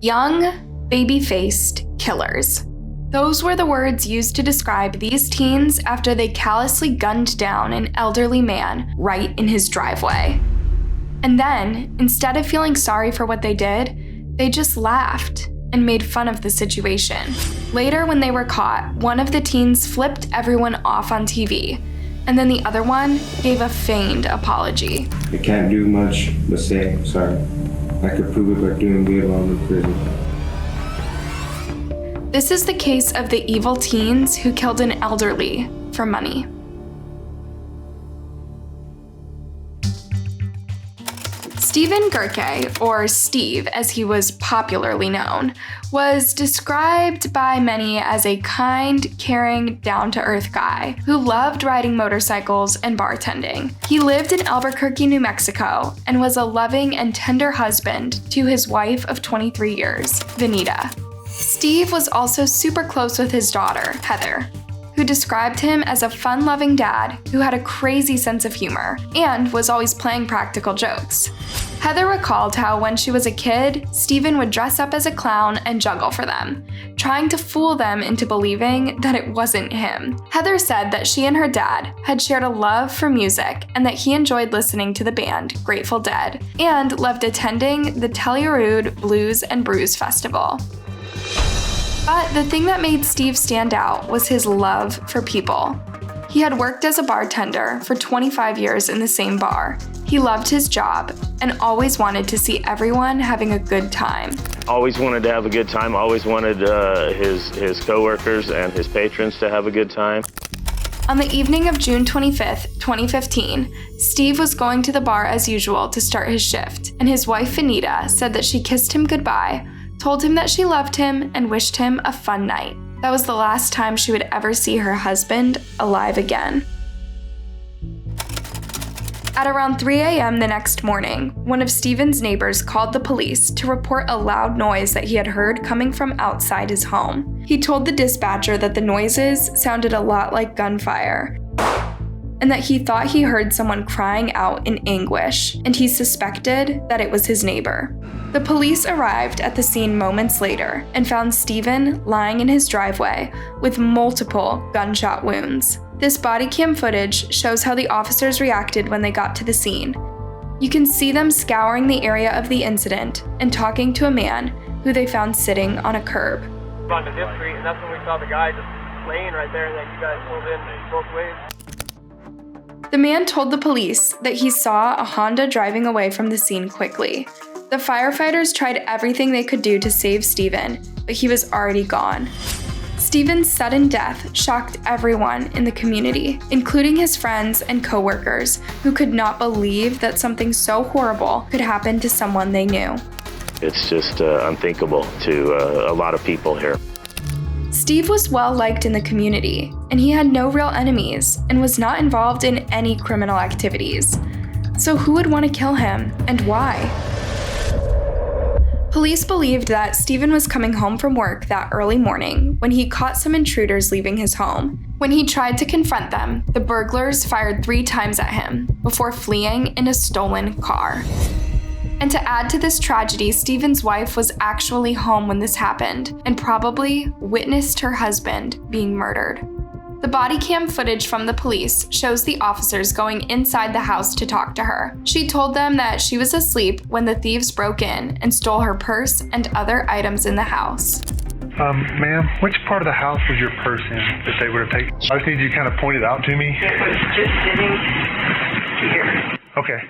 Young, baby-faced killers. Those were the words used to describe these teens after they callously gunned down an elderly man right in his driveway. And then, instead of feeling sorry for what they did, they just laughed and made fun of the situation. Later, when they were caught, one of the teens flipped everyone off on TV, and then the other one gave a feigned apology. I can't do much but say sorry. I could prove it by doing good while I'm in prison. This is the case of the evil teens who killed an elderly for money. Stephen Gerecke, or Steve as he was popularly known, was described by many as a kind, caring, down-to-earth guy who loved riding motorcycles and bartending. He lived in Albuquerque, New Mexico, and was a loving and tender husband to his wife of 23 years, Venita. Steve was also super close with his daughter, Heather, who described him as a fun-loving dad who had a crazy sense of humor and was always playing practical jokes. Heather recalled how when she was a kid, Stephen would dress up as a clown and juggle for them, trying to fool them into believing that it wasn't him. Heather said that she and her dad had shared a love for music and that he enjoyed listening to the band Grateful Dead and loved attending the Telluride Blues and Brews Festival. But the thing that made Steve stand out was his love for people. He had worked as a bartender for 25 years in the same bar. He loved his job and always wanted to see everyone having a good time. Always wanted to have a good time, always wanted his coworkers and his patrons to have a good time. On the evening of June 25th, 2015, Steve was going to the bar as usual to start his shift, and his wife Venita said that she kissed him goodbye, told him that she loved him, and wished him a fun night. That was the last time she would ever see her husband alive again. At around 3 a.m. the next morning, one of Stephen's neighbors called the police to report a loud noise that he had heard coming from outside his home. He told the dispatcher that the noises sounded a lot like gunfire, and that he thought he heard someone crying out in anguish, and he suspected that it was his neighbor. The police arrived at the scene moments later and found Stephen lying in his driveway with multiple gunshot wounds. This body cam footage shows how the officers reacted when they got to the scene. You can see them scouring the area of the incident and talking to a man who they found sitting on a curb. On to this street, and that's when we saw the guy just laying right there, and then you guys pulled in both ways. The man told the police that he saw a Honda driving away from the scene quickly. The firefighters tried everything they could do to save Stephen, but he was already gone. Stephen's sudden death shocked everyone in the community, including his friends and coworkers, who could not believe that something so horrible could happen to someone they knew. It's just unthinkable to a lot of people here. Steve was well liked in the community, and he had no real enemies and was not involved in any criminal activities. So who would want to kill him, and why? Police believed that Stephen was coming home from work that early morning when he caught some intruders leaving his home. When he tried to confront them, the burglars fired 3 times at him before fleeing in a stolen car. And to add to this tragedy, Stephen's wife was actually home when this happened and probably witnessed her husband being murdered. The body cam footage from the police shows the officers going inside the house to talk to her. She told them that she was asleep when the thieves broke in and stole her purse and other items in the house. Ma'am, which part of the house was your purse in that they would have taken? I just need you to kind of point it out to me. It was just sitting here. Okay.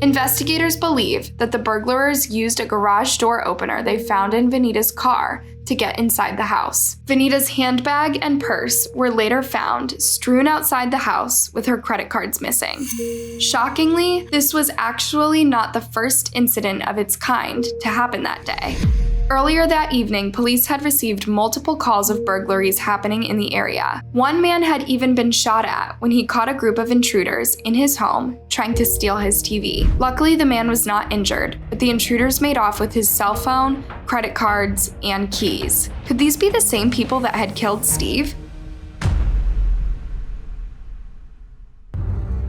Investigators believe that the burglars used a garage door opener they found in Venita's car to get inside the house. Venita's handbag and purse were later found strewn outside the house with her credit cards missing. Shockingly, this was actually not the first incident of its kind to happen that day. Earlier that evening, police had received multiple calls of burglaries happening in the area. One man had even been shot at when he caught a group of intruders in his home trying to steal his TV. Luckily, the man was not injured, but the intruders made off with his cell phone, credit cards, and keys. Could these be the same people that had killed Steve?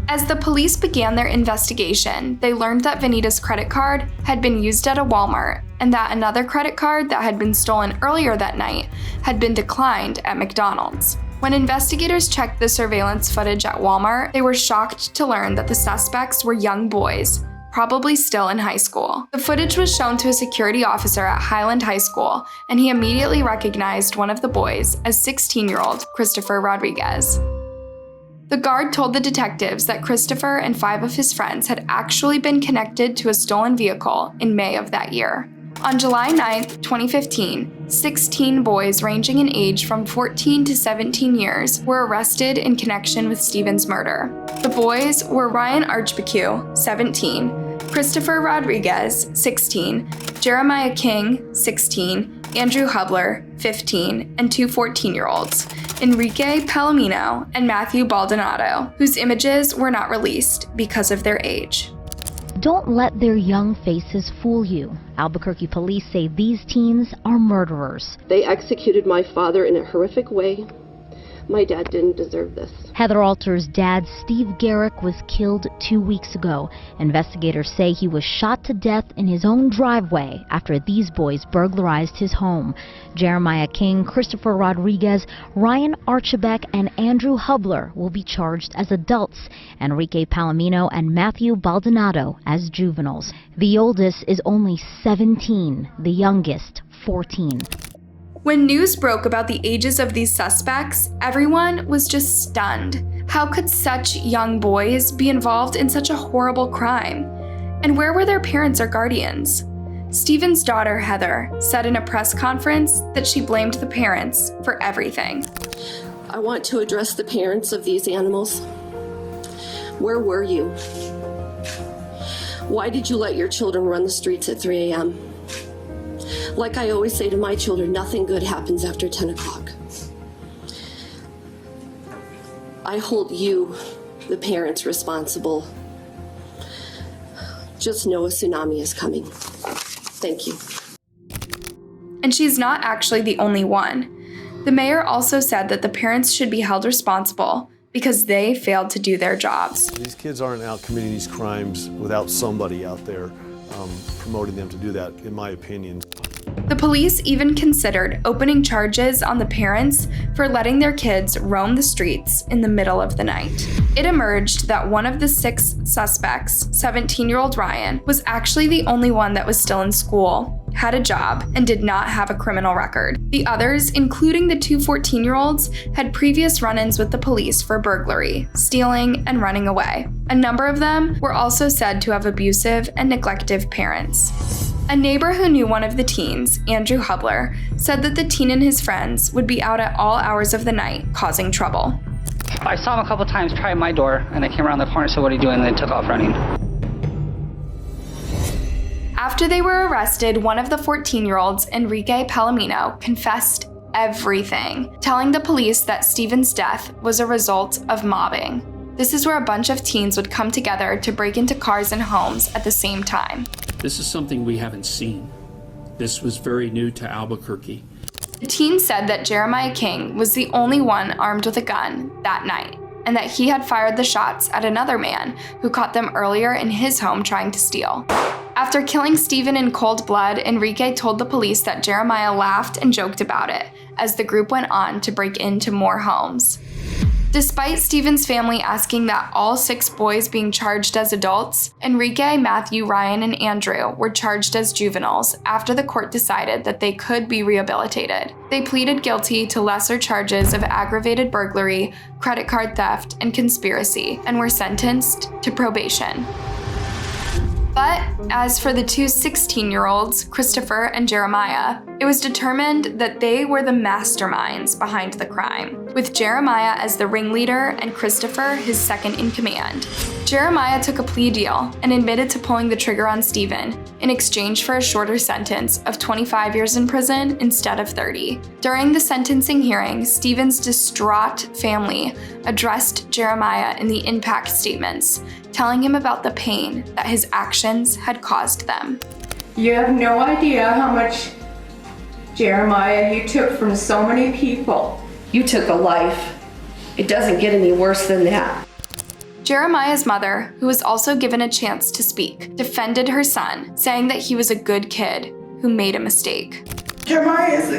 As the police began their investigation, they learned that Venita's credit card had been used at a Walmart and that another credit card that had been stolen earlier that night had been declined at McDonald's. When investigators checked the surveillance footage at Walmart, they were shocked to learn that the suspects were young boys, probably still in high school. The footage was shown to a security officer at Highland High School, and he immediately recognized one of the boys as 16-year-old Christopher Rodriguez. The guard told the detectives that Christopher and 5 of his friends had actually been connected to a stolen vehicle in May of that year. On July 9, 2015, 16 boys ranging in age from 14 to 17 years were arrested in connection with Stephen's murder. The boys were Ryan Archbecue, 17, Christopher Rodriguez, 16, Jeremiah King, 16, Andrew Hubler, 15, and 2 14-year-olds, Enrique Palomino and Matthew Baldonado, whose images were not released because of their age. Don't let their young faces fool you. Albuquerque police say these teens are murderers. They executed my father in a horrific way. My dad didn't deserve this. Heather Alter's dad, Steve Gerecke, was killed 2 weeks ago. Investigators say he was shot to death in his own driveway after these boys burglarized his home. Jeremiah King, Christopher Rodriguez, Ryan Archibek, and Andrew Hubler will be charged as adults, Enrique Palomino and Matthew Baldonado as juveniles. The oldest is only 17, the youngest 14. When news broke about the ages of these suspects, everyone was just stunned. How could such young boys be involved in such a horrible crime? And where were their parents or guardians? Stephen's daughter, Heather, said in a press conference that she blamed the parents for everything. I want to address the parents of these animals. Where were you? Why did you let your children run the streets at 3 a.m.? Like I always say to my children, nothing good happens after 10 o'clock. I hold you, the parents, responsible. Just know a tsunami is coming. Thank you. And she's not actually the only one. The mayor also said that the parents should be held responsible because they failed to do their jobs. These kids aren't out committing these crimes without somebody out there promoting them to do that, in my opinion. The police even considered opening charges on the parents for letting their kids roam the streets in the middle of the night. It emerged that one of the 6 suspects, 17-year-old Ryan, was actually the only one that was still in school, had a job, and did not have a criminal record. The others, including the 2 14-year-olds, had previous run-ins with the police for burglary, stealing, and running away. A number of them were also said to have abusive and neglective parents. A neighbor who knew one of the teens, Andrew Hubler, said that the teen and his friends would be out at all hours of the night, causing trouble. I saw him a couple times try my door, and I came around the corner, said, "What are you doing?" and then took off running. After they were arrested, one of the 14-year-olds, Enrique Palomino, confessed everything, telling the police that Stephen's death was a result of mobbing. This is where a bunch of teens would come together to break into cars and homes at the same time. This is something we haven't seen. This was very new to Albuquerque. The teen said that Jeremiah King was the only one armed with a gun that night, and that he had fired the shots at another man who caught them earlier in his home trying to steal. After killing Stephen in cold blood, Enrique told the police that Jeremiah laughed and joked about it as the group went on to break into more homes. Despite Stephen's family asking that all 6 boys being charged as adults, Enrique, Matthew, Ryan, and Andrew were charged as juveniles after the court decided that they could be rehabilitated. They pleaded guilty to lesser charges of aggravated burglary, credit card theft, and conspiracy, and were sentenced to probation. But as for the 2 16-year-olds, Christopher and Jeremiah, it was determined that they were the masterminds behind the crime, with Jeremiah as the ringleader and Christopher his second in command. Jeremiah took a plea deal and admitted to pulling the trigger on Stephen in exchange for a shorter sentence of 25 years in prison instead of 30. During the sentencing hearing, Stephen's distraught family addressed Jeremiah in the impact statements, telling him about the pain that his actions had caused them. You have no idea how much, Jeremiah, you took from so many people. You took a life. It doesn't get any worse than that. Jeremiah's mother, who was also given a chance to speak, defended her son, saying that he was a good kid, who made a mistake. Jeremiah is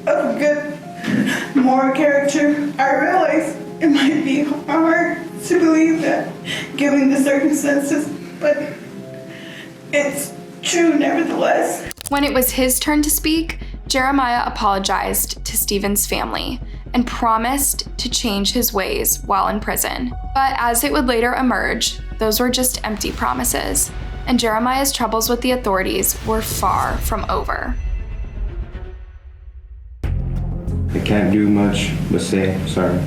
a good moral character. I realize it might be hard to believe that given the circumstances, but it's true nevertheless. When it was his turn to speak, Jeremiah apologized to Stephen's family and promised to change his ways while in prison. But as it would later emerge, those were just empty promises, and Jeremiah's troubles with the authorities were far from over. I can't do much but say sorry.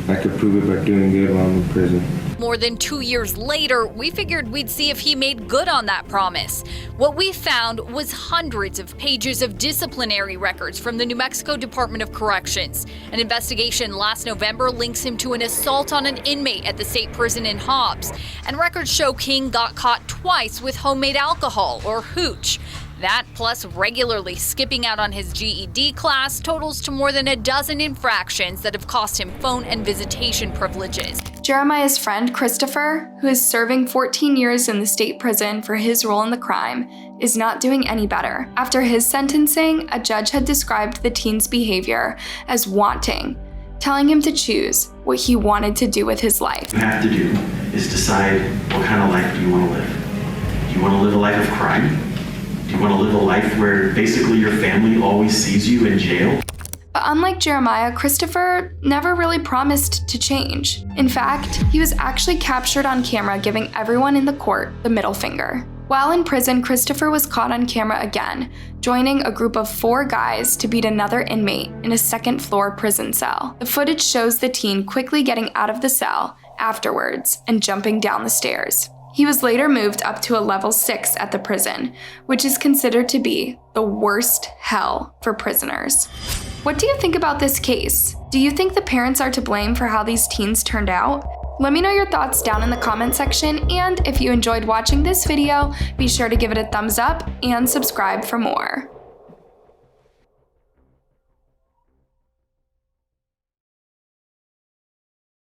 I could prove it by doing good while I'm in prison. More than 2 years later, we figured we'd see if he made good on that promise. What we found was hundreds of pages of disciplinary records from the New Mexico Department of Corrections. An investigation last November links him to an assault on an inmate at the state prison in Hobbs. And records show King got caught twice with homemade alcohol, or hooch. That, plus regularly skipping out on his GED class, totals to more than a dozen infractions that have cost him phone and visitation privileges. Jeremiah's friend Christopher, who is serving 14 years in the state prison for his role in the crime, is not doing any better. After his sentencing, a judge had described the teen's behavior as wanting, telling him to choose what he wanted to do with his life. What you have to do is decide what kind of life do you want to live. Do you want to live a life of crime? Do you want to live a life where basically your family always sees you in jail? But unlike Jeremiah, Christopher never really promised to change. In fact, he was actually captured on camera giving everyone in the court the middle finger. While in prison, Christopher was caught on camera again, joining a group of 4 guys to beat another inmate in a second-floor prison cell. The footage shows the teen quickly getting out of the cell afterwards and jumping down the stairs. He was later moved up to a level 6 at the prison, which is considered to be the worst hell for prisoners. What do you think about this case? Do you think the parents are to blame for how these teens turned out? Let me know your thoughts down in the comment section, and if you enjoyed watching this video, be sure to give it a thumbs up and subscribe for more.